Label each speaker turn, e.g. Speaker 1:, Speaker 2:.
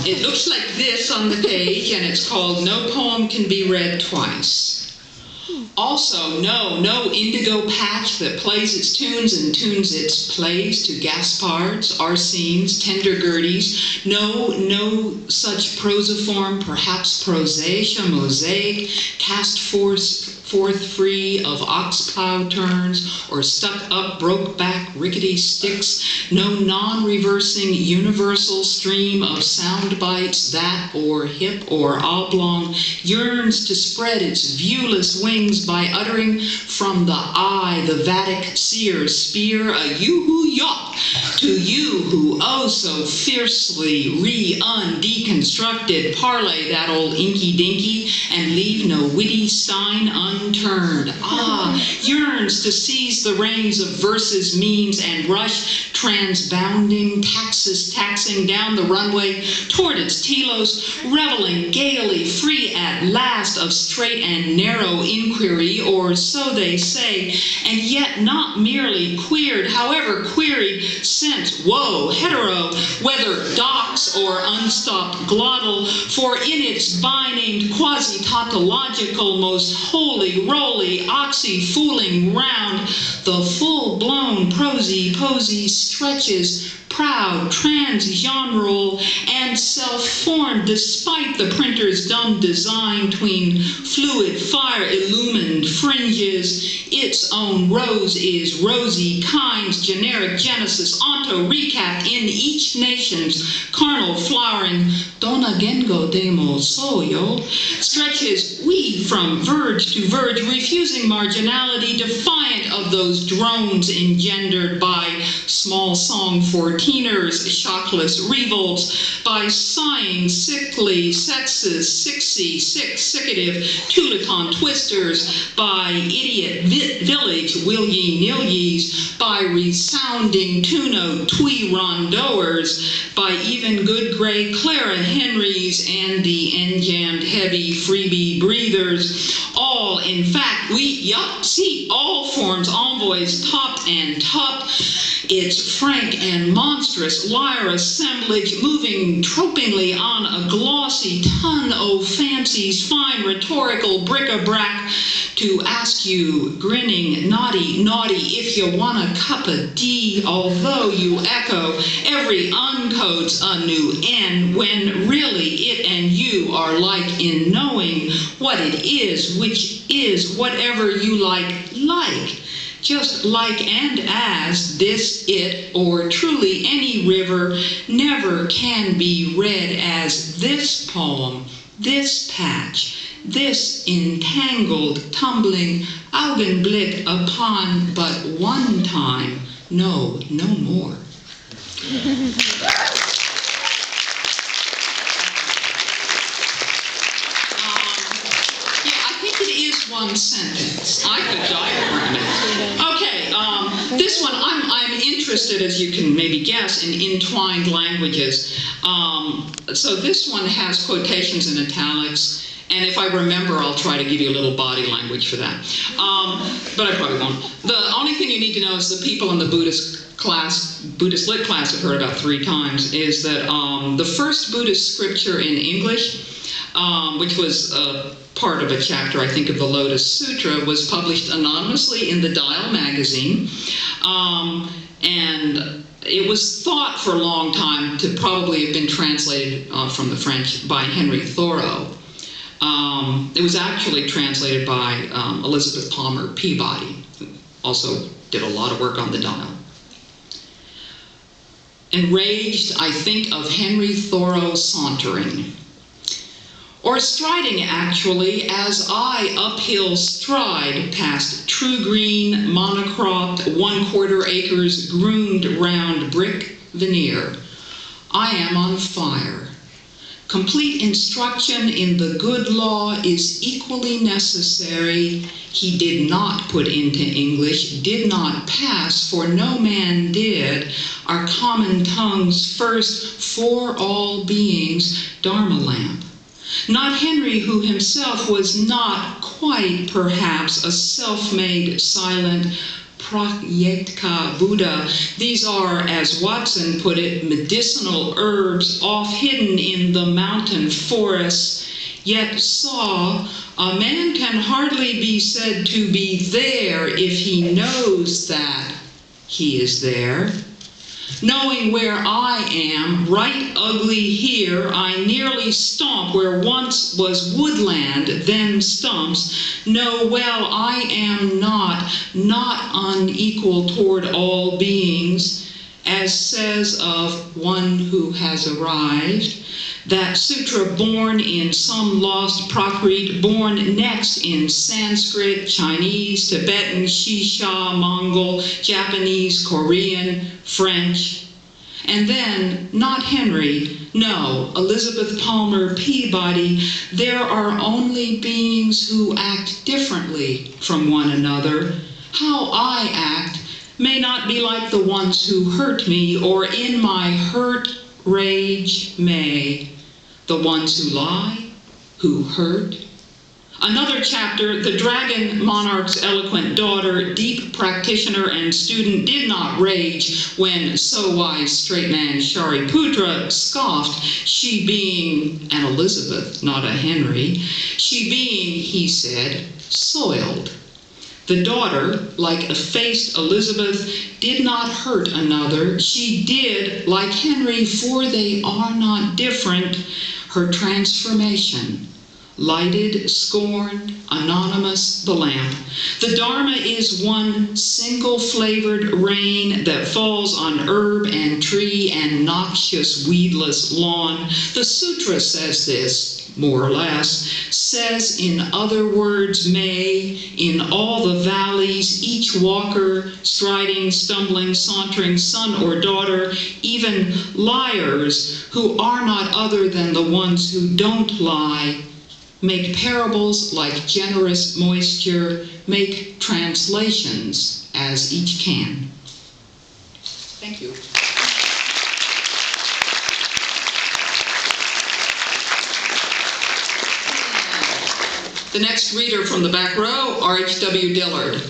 Speaker 1: It looks like this on the page, and it's called No Poem Can Be Read Twice. Also, no indigo patch that plays its tunes and tunes its plays to Gaspards, Arsines, Tendergerdies. No such prosopform, perhaps prosatia, mosaic, cast forth free of ox-plow turns or stuck-up, broke-back, rickety sticks. No non-reversing universal stream of sound bites that, or hip or oblong, yearns to spread its viewless wings by uttering from the eye the Vatic seer's spear a yoo-hoo-yaw to you who oh so fiercely deconstructed parlay that old inky-dinky and leave no witty stein unturned. Yearns to seize the reins of verses, memes, and rush transbounding, taxing down the runway toward its telos, reveling gaily, free at last of straight and narrow inquiry, or so they say, and yet not merely queered, however queried, sent, woe, hetero, whether dox or unstopped glottal, for in its by-named quasi-tautological, most holy, roly, oxy-fooling round, the full-blown prosy stretches, proud, transgenral, and self-formed, despite the printer's dumb design tween fluid, fire-illumined fringes. Its own rose is rosy, kinds, generic genesis, onto recap in each nation's carnal flowering, dona gengo demo soyo, stretches we from verge to verge, refusing marginality, defiant of those drones engendered by small song 14ers, shockless revolts, by sighing, sickly, sexist, sickative, tuliton twisters, by idiot village will-ye-nil-ye's, by resounding two-note twee rondoers, by even good gray Clara Henrys and the enjammed heavy freebie breathers, all, in fact, all forms, envoys, topped and top, its frank and monstrous lyre assemblage, moving tropingly on a glossy ton of fancies, fine rhetorical bric-a-brac, to ask you, grinning, naughty, if you want a cup of D, although you echo every uncode's a new N, when really it and you are like in knowing what it is, which is whatever you like. Just like and as this, it, or truly any river, never can be read as this poem, this patch, this entangled, tumbling Augenblick upon but one time, no more. One sentence. I could diagram it. Okay, this one, I'm interested, as you can maybe guess, in entwined languages. So this one has quotations in italics, and if I remember, I'll try to give you a little body language for that. But I probably won't. The only thing you need to know is the people in the Buddhist lit class have heard about 3 times, is that the first Buddhist scripture in English, which was part of a chapter, I think, of the Lotus Sutra, was published anonymously in the Dial magazine. And it was thought for a long time to probably have been translated from the French by Henry Thoreau. It was actually translated by Elizabeth Palmer Peabody, who also did a lot of work on the Dial. Enraged, I think of Henry Thoreau sauntering, or striding actually, as I uphill stride past true green, monocropped, 1/4 acres groomed round brick veneer. I am on fire. Complete instruction in the good law is equally necessary. He did not put into English, did not pass, for no man did, our common tongue's first for all beings Dharma lamp. Not Henry, who himself was not quite, perhaps, a self-made, silent Prayetka Buddha. These are, as Watson put it, medicinal herbs off hidden in the mountain forests. Yet saw, a man can hardly be said to be there if he knows that he is there. Knowing where I am, right ugly here, I nearly stomp where once was woodland, then stumps. Know well I am not unequal toward all beings, as says of one who has arrived. That sutra born in some lost Prakrit, born next in Sanskrit, Chinese, Tibetan, Shisha, Mongol, Japanese, Korean, French. And then, not Henry, no, Elizabeth Palmer Peabody, there are only beings who act differently from one another. How I act may not be like the ones who hurt me, or in my hurt rage may. The ones who lie, who hurt. Another chapter, the dragon monarch's eloquent daughter, deep practitioner and student, did not rage when so wise straight man Shariputra scoffed, she being an Elizabeth, not a Henry, she being, he said, soiled. The daughter, like effaced Elizabeth, did not hurt another. She did, like Henry, for they are not different, her transformation. Lighted, scorned, anonymous, the lamp. The Dharma is one single-flavored rain that falls on herb and tree and noxious, weedless lawn. The sutra says this, more or less, says in other words may, in all the valleys, each walker, striding, stumbling, sauntering, son or daughter, even liars who are not other than the ones who don't lie, make parables like generous moisture, make translations as each can. Thank you. The next reader from the back row, R.H.W. Dillard.